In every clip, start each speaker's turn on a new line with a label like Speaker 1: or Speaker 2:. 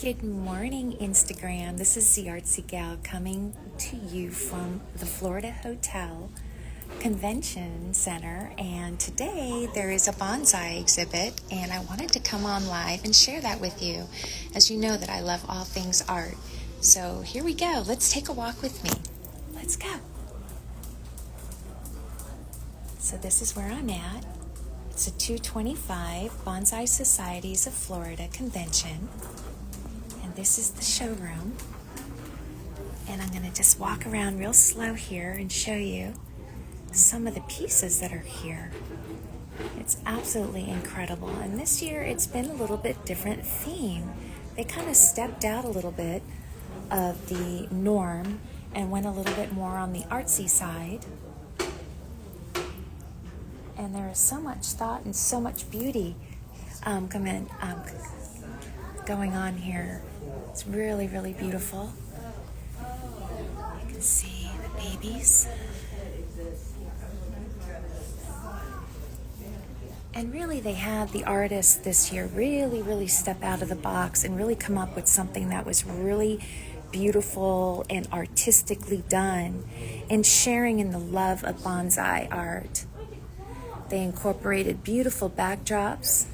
Speaker 1: Good morning, Instagram. This is the Artsy Gal coming to you from the Florida Hotel Convention Center, and today there is a bonsai exhibit, and I wanted to come on live and share that with you. As you know that I love all things art. So here we go. Let's take a walk with me. Let's go. So this is where I'm at. It's a 225 Bonsai Societies of Florida convention. And this is the showroom. And I'm going to just walk around real slow here and show you some of the pieces that are here. It's absolutely incredible. And this year it's been a little bit different theme. They kind of stepped out a little bit of the norm and went a little bit more on the artsy side. And there is so much thought and so much beauty going on here. It's really, really beautiful. You can see the babies. And really they had the artists this year really step out of the box and really come up with something that was really beautiful and artistically done and sharing in the love of bonsai art. They incorporated beautiful backdrops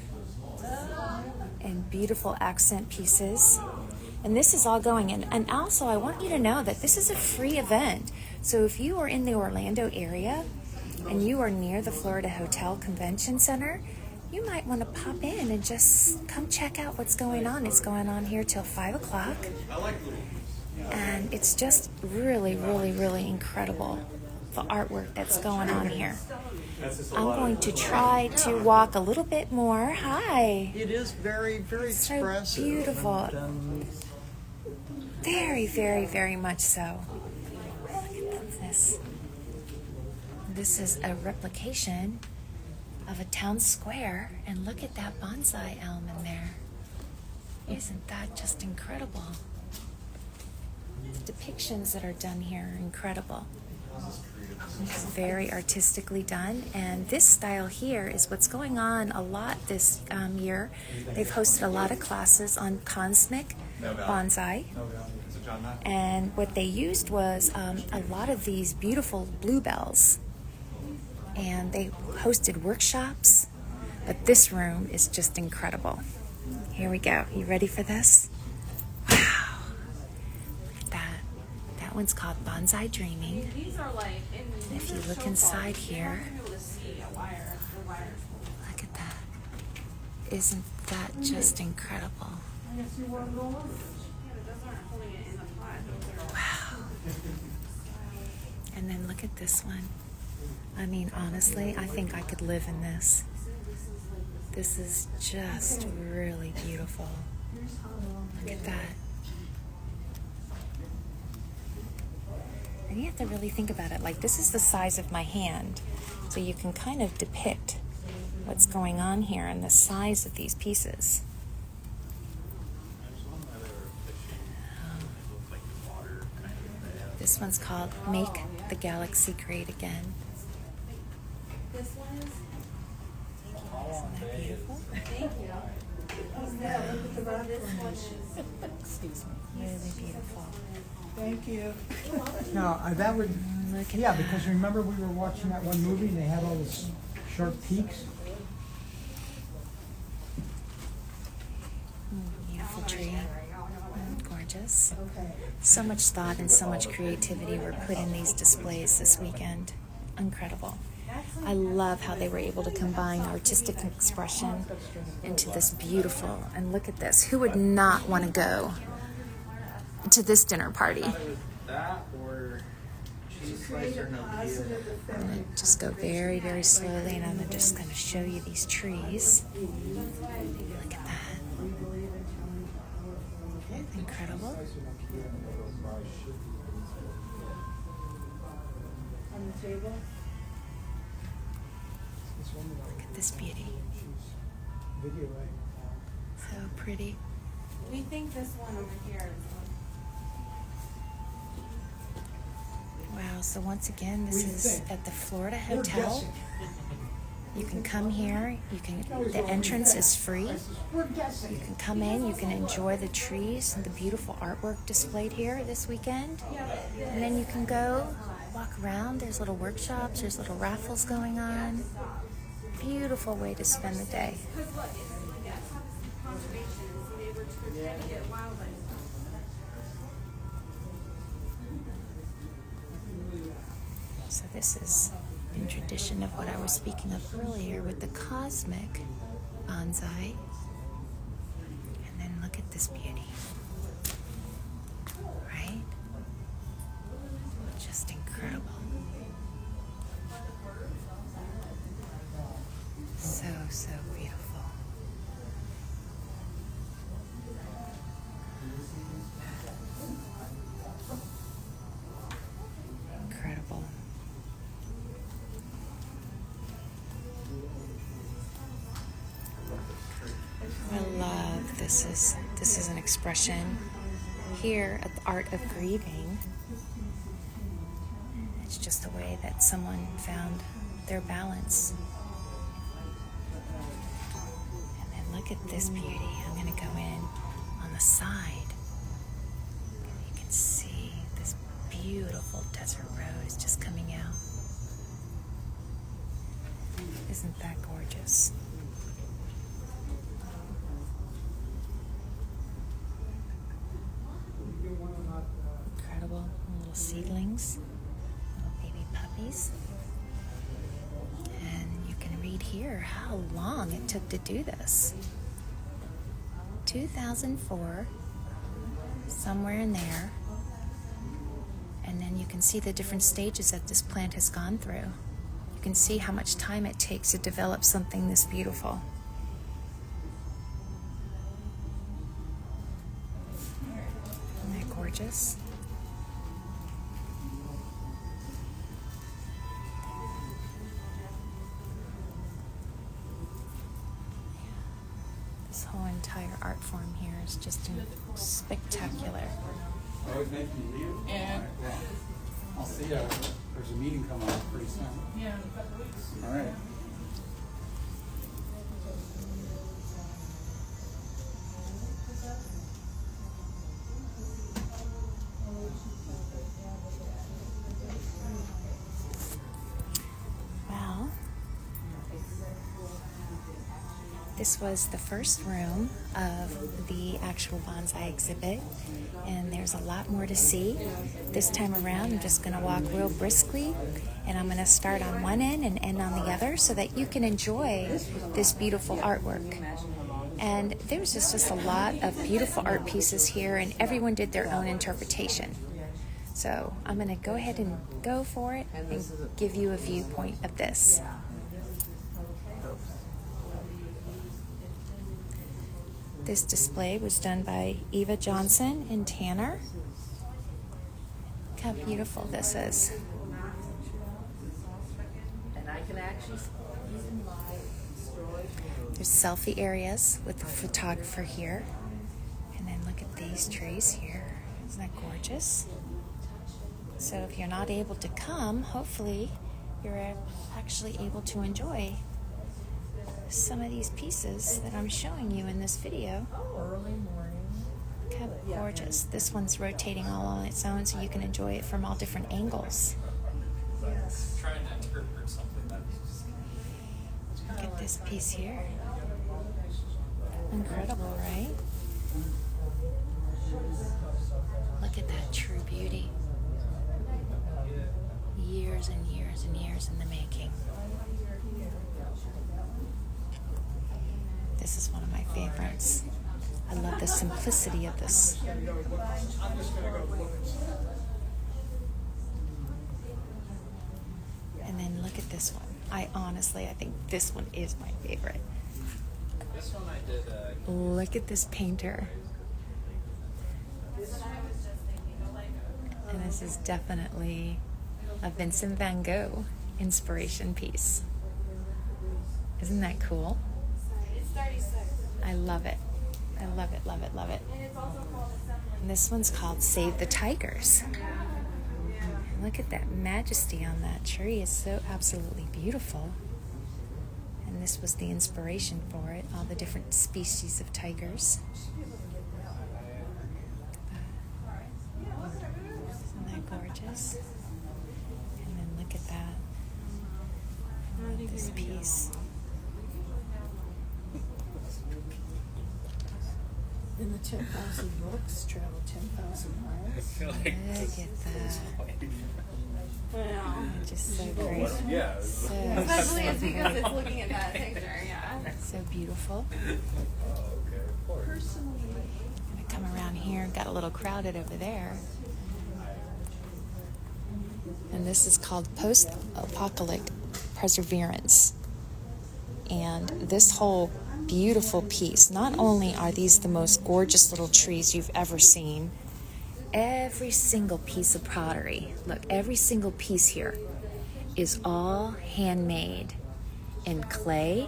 Speaker 1: and beautiful accent pieces. And this is all going in. And also, I want you to know that this is a free event. So if you are in the Orlando area and you are near the Florida Hotel Convention Center, you might want to pop in and just come check out what's going on. It's going on here till 5 o'clock. And it's just really incredible, the artwork that's going on here. I'm going to try to walk a little bit more. Hi.
Speaker 2: It is very expressive.
Speaker 1: So beautiful. Very much so. Look at this. This is a replication of a town square, and look at that bonsai elm in there. Isn't that just incredible? The depictions that are done here are incredible. It's very artistically done, and this style here is what's going on a lot this year. They've hosted a lot of classes on cosmic bonsai, and what they used was a lot of these beautiful bluebells, and they hosted workshops, but this room is just incredible. Here we go. You ready for this? Wow. Look at that. That one's called Bonsai Dreaming. And if you look inside here, look at that. Isn't that just incredible? Wow. And then look at this one. I mean, honestly, I think I could live in this. This is just really beautiful. Look at that. And you have to really think about it. Like, this is the size of my hand. So you can kind of depict what's going on here and the size of these pieces. This one's called Make the Galaxy Great Again. Isn't that beautiful?
Speaker 3: Excuse me.
Speaker 1: Really beautiful.
Speaker 3: Thank you. No, that would, yeah, because remember we were watching that one movie and they had all those sharp peaks?
Speaker 1: Beautiful tree. Gorgeous. So much thought and so much creativity were put in these displays this weekend. Incredible. I love how they were able to combine artistic expression into this beautiful, and look at this. Who would not want to go to this dinner party? I'm going to just go very slowly, and I'm just going to show you these trees. Look at that. Incredible.
Speaker 3: On the table?
Speaker 1: Look at this beauty.
Speaker 3: Video, right?
Speaker 1: So pretty.
Speaker 4: We think this one over here is
Speaker 1: Wow, so once again, this
Speaker 3: What do you
Speaker 1: is
Speaker 3: think?
Speaker 1: at the Florida
Speaker 3: We're
Speaker 1: Hotel
Speaker 3: guessing.
Speaker 1: You can come here. The entrance is free. You can come in. You can enjoy the trees and the beautiful artwork displayed here this weekend. And then you can go walk around. There's little workshops. There's little raffles going on. Beautiful way to spend the day. So this is in tradition of what I was speaking of earlier with the cosmic bonsai. And then look at this beauty. Right? Just incredible. So, so beautiful. Incredible. I love this is an expression here at the Art of Grieving. It's just a way that someone found their balance. And then look at this beauty. I'm going to go in on the side. You can see this beautiful desert rose just coming out. Isn't that gorgeous? Incredible little seedlings, little baby puppies. And you can read here how long it took to do this. 2004, somewhere in there. And then you can see the different stages that this plant has gone through. You can see how much time it takes to develop something this beautiful. Isn't that gorgeous? This whole entire art form here is just spectacular.
Speaker 5: Always nice to meet you. And I'll see you. There's a meeting coming up pretty soon. Yeah, in a couple weeks. All right.
Speaker 1: Well, this was the first room of the actual bonsai exhibit, and there's a lot more to see. This time around, I'm just going to walk real briskly, and I'm going to start on one end and end on the other so that you can enjoy this beautiful artwork. And there's just a lot of beautiful art pieces here, and everyone did their own interpretation. So I'm going to go ahead and go for it and give you a viewpoint of this. This display was done by Eva Johnson in Tanner. Look how beautiful this is. There's selfie areas with the photographer here. And then look at these trees here. Isn't that gorgeous? So if you're not able to come, hopefully you're actually able to enjoy some of these pieces that I'm showing you in this video.
Speaker 2: Early morning.
Speaker 1: Look how gorgeous. This one's rotating all on its own so you can enjoy it from all different angles.
Speaker 5: Trying to interpret something that's
Speaker 1: Look at this piece here. Incredible, right? Look at that true beauty. Years and years and years in the making. This is one of my favorites. I love the simplicity of this. And then look at this one. I think this one is my favorite.
Speaker 5: this one I did.
Speaker 1: Look at this painter. And this is definitely a Vincent van Gogh inspiration piece. Isn't that cool?
Speaker 4: It's 36.
Speaker 1: I love it. I love it, love it, love it.
Speaker 4: And it's also called assembly.
Speaker 1: And this one's called Save the Tigers. And look at that majesty on that tree. It's so absolutely beautiful. And this was the inspiration for it, all the different species of tigers. Isn't that gorgeous? And then look at that. This piece.
Speaker 6: And the 10,000 books travel 10,000 miles.
Speaker 1: Look at that.
Speaker 4: Wow.
Speaker 1: Just so great. So,
Speaker 4: Especially as because it's looking at that picture, yeah.
Speaker 1: so beautiful.
Speaker 6: Personally,
Speaker 1: I'm gonna come around here. Got a little crowded over there. And this is called post-apocalyptic perseverance. And this whole beautiful piece, not only are these the most gorgeous little trees you've ever seen, every single piece of pottery, look, every single piece here is all handmade in clay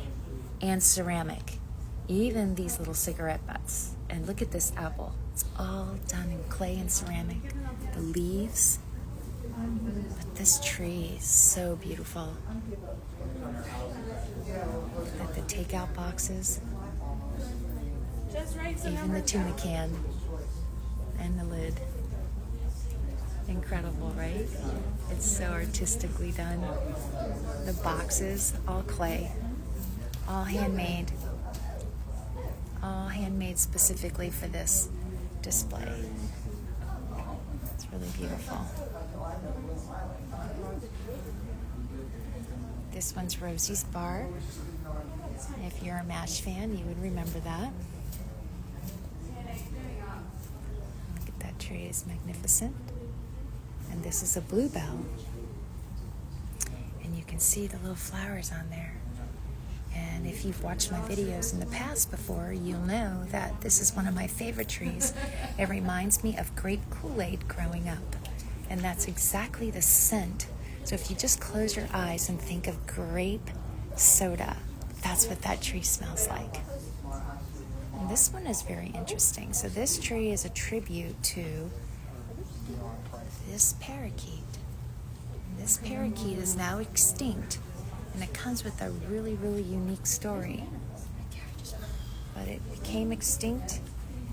Speaker 1: and ceramic. Even these little cigarette butts. And look at this apple. It's all done in clay and ceramic. The leaves. But this tree is so beautiful. At the takeout boxes.
Speaker 4: Just right, so
Speaker 1: Even the tuna can. And the lid. Incredible, right? It's so artistically done. The boxes, all clay. All handmade. All handmade specifically for this display. It's really beautiful. This one's Rosie's Bar. If you're a MASH fan, you would remember that. Look at that tree, it's magnificent. And this is a bluebell. And you can see the little flowers on there. And if you've watched my videos in the past before, you'll know that this is one of my favorite trees. It reminds me of grape Kool-Aid growing up. And that's exactly the scent. So if you just close your eyes and think of grape soda, that's what that tree smells like. And this one is very interesting. So this tree is a tribute to this parakeet. And this parakeet is now extinct. And it comes with a really, really unique story. But it became extinct,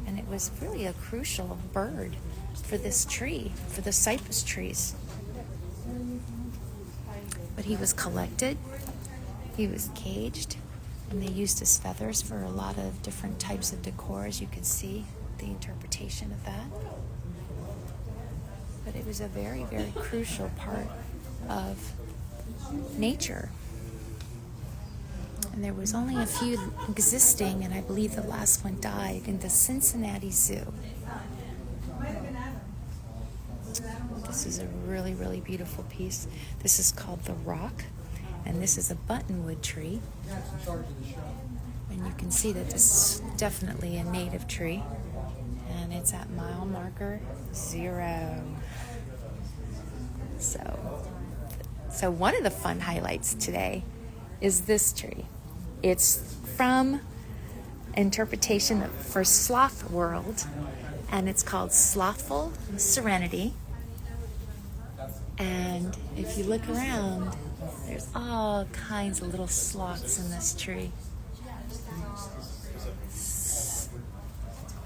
Speaker 1: and it was really a crucial bird for this tree, for the cypress trees. But he was collected, he was caged, and they used his feathers for a lot of different types of decor, as you can see, the interpretation of that. But it was a very, very crucial part of nature. And there was only a few existing, and I believe the last one died in the Cincinnati Zoo. This is a really, really beautiful piece. This is called The Rock, and this is a buttonwood tree. And you can see that this is definitely a native tree. And it's at mile marker 0. So one of the fun highlights today is this tree. It's from interpretation for Sloth World, and it's called Slothful Serenity. And if you look around, there's all kinds of little sloths in this tree.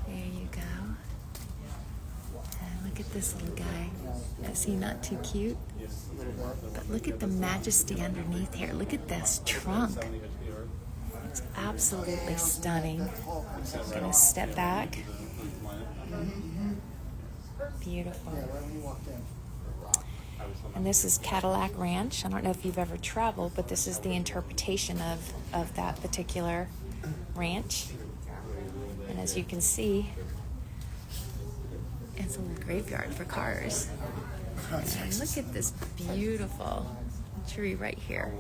Speaker 1: There you go. And look at this little guy. Is he not too cute? But look at the majesty underneath here. Look at this trunk. It's absolutely stunning. I'm going to step back. Beautiful. And this is Cadillac Ranch. I don't know if you've ever traveled, but this is the interpretation of that particular ranch. And as you can see, it's a little graveyard for cars. And look at this beautiful tree right here.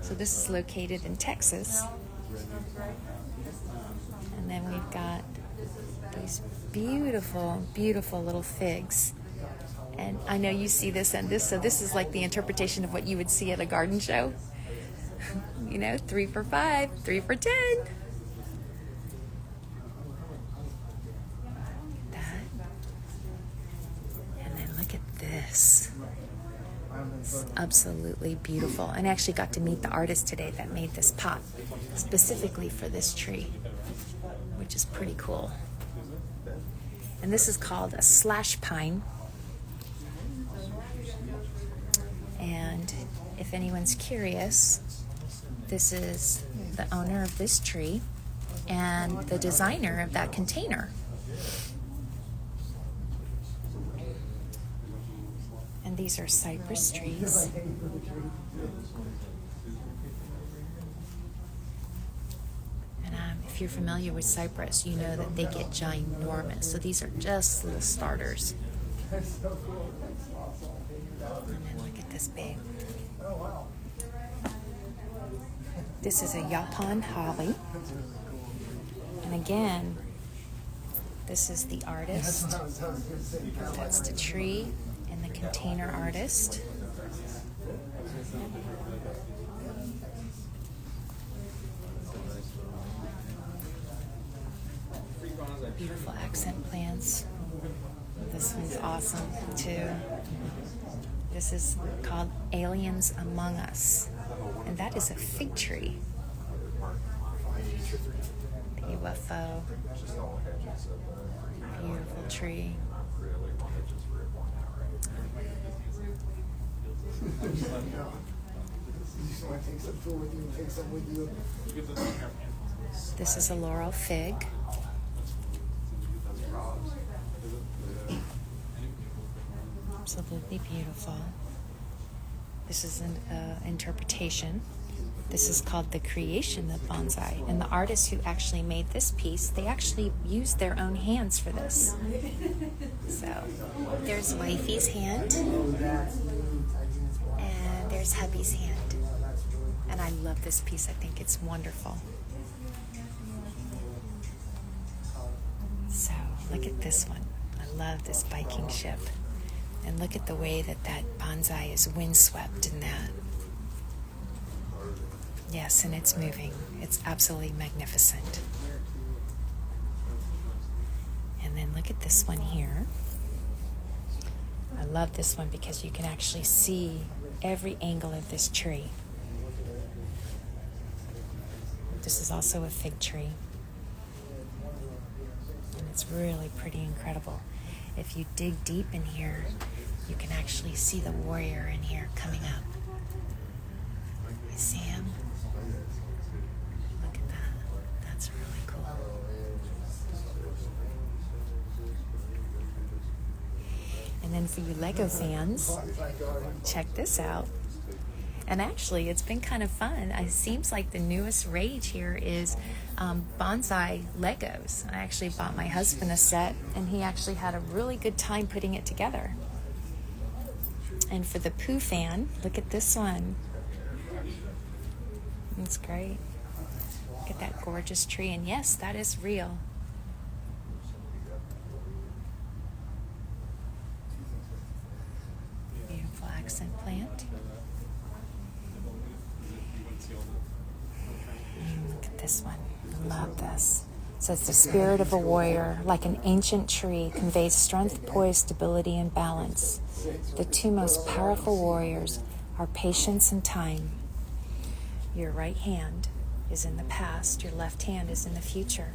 Speaker 1: So this is located in Texas. And then we've got these beautiful, beautiful little figs. And I know you see this and this, so this is like the interpretation of what you would see at a garden show. You know, 3 for $5, 3 for $10. That. And then look at this. It's absolutely beautiful. And I actually got to meet the artist today that made this pot specifically for this tree, which is pretty cool. And this is called a slash pine. And if anyone's curious, this is the owner of this tree and the designer of that container. And these are cypress trees. And if you're familiar with cypress, you know that they get ginormous. So these are just little starters. And then look at this big. This is a Japan holly. And again, this is the artist. That's the tree and the container artist. Beautiful accent plants. This one's awesome too. This is called Aliens Among Us. And that is a fig tree. The UFO. Beautiful tree. This is a laurel fig. Absolutely beautiful. This is an interpretation. This is called The Creation of Bonsai. And the artist who actually made this piece, they actually used their own hands for this. So there's wifey's hand. And there's hubby's hand. And I love this piece. I think it's wonderful. So look at this one. I love this Viking ship. And look at the way that bonsai is windswept in that. Yes, and it's moving. It's absolutely magnificent. And then look at this one here. I love this one because you can actually see every angle of this tree. This is also a fig tree. And it's really pretty incredible. If you dig deep in here, you can actually see the warrior in here coming up. You see him? Look at that. That's really cool. And then for you Lego fans, check this out. And actually, it's been kind of fun. It seems like the newest rage here is bonsai Legos. I actually bought my husband a set, and he actually had a really good time putting it together. And for the Pooh fan, look at this one. It's great. Look at that gorgeous tree. And yes, that is real. Beautiful accent plant. Look at this one. I love this. It says the spirit of a warrior, like an ancient tree, conveys strength, poise, stability, and balance. The two most powerful warriors are patience and time. Your right hand is in the past, your left hand is in the future.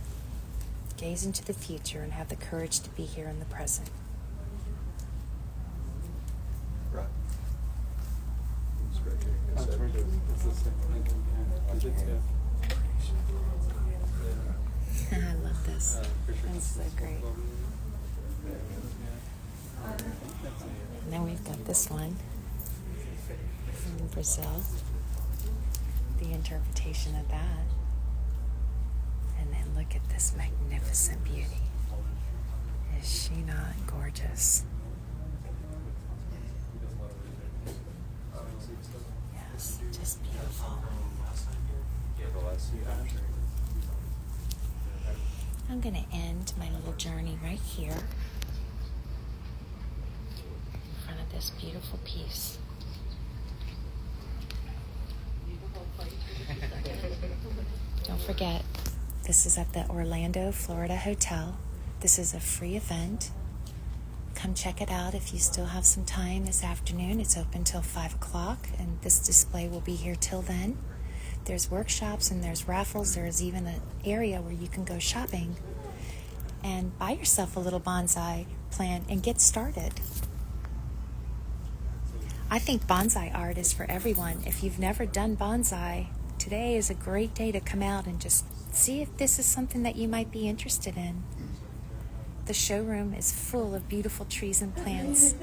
Speaker 1: Gaze into the future and have the courage to be here in the present.
Speaker 5: Right.
Speaker 1: I love this. It's so great. And then we've got this one from Brazil. The interpretation of that. And then look at this magnificent beauty. Is she not gorgeous? Yes, just beautiful. I'm going to end my little journey right here in front of this beautiful piece. Don't forget, this is at the Orlando, Florida Hotel. This is a free event. come check it out if you still have some time this afternoon. It's open till 5 o'clock, and this display will be here till then. There's workshops and there's raffles. There's even an area where you can go shopping and buy yourself a little bonsai plant and get started. I think bonsai art is for everyone. If you've never done bonsai, today is a great day to come out and just see if this is something that you might be interested in. The showroom is full of beautiful trees and plants.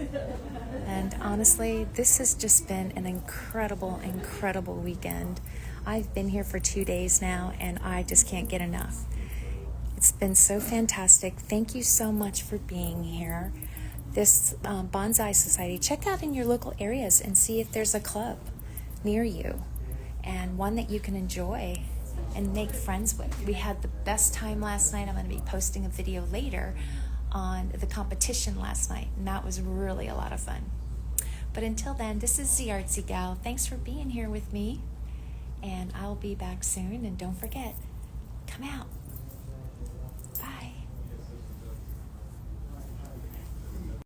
Speaker 1: And honestly, this has just been an incredible, incredible weekend. I've been here for 2 days now, and I just can't get enough. It's been so fantastic. Thank you so much for being here. This Bonsai Society, check out in your local areas and see if there's a club near you and one that you can enjoy and make friends with. We had the best time last night. I'm going to be posting a video later on the competition last night, and that was really a lot of fun. But until then, this is the Artsy Gal. Thanks for being here with me, and I'll be back soon. And don't forget, come out.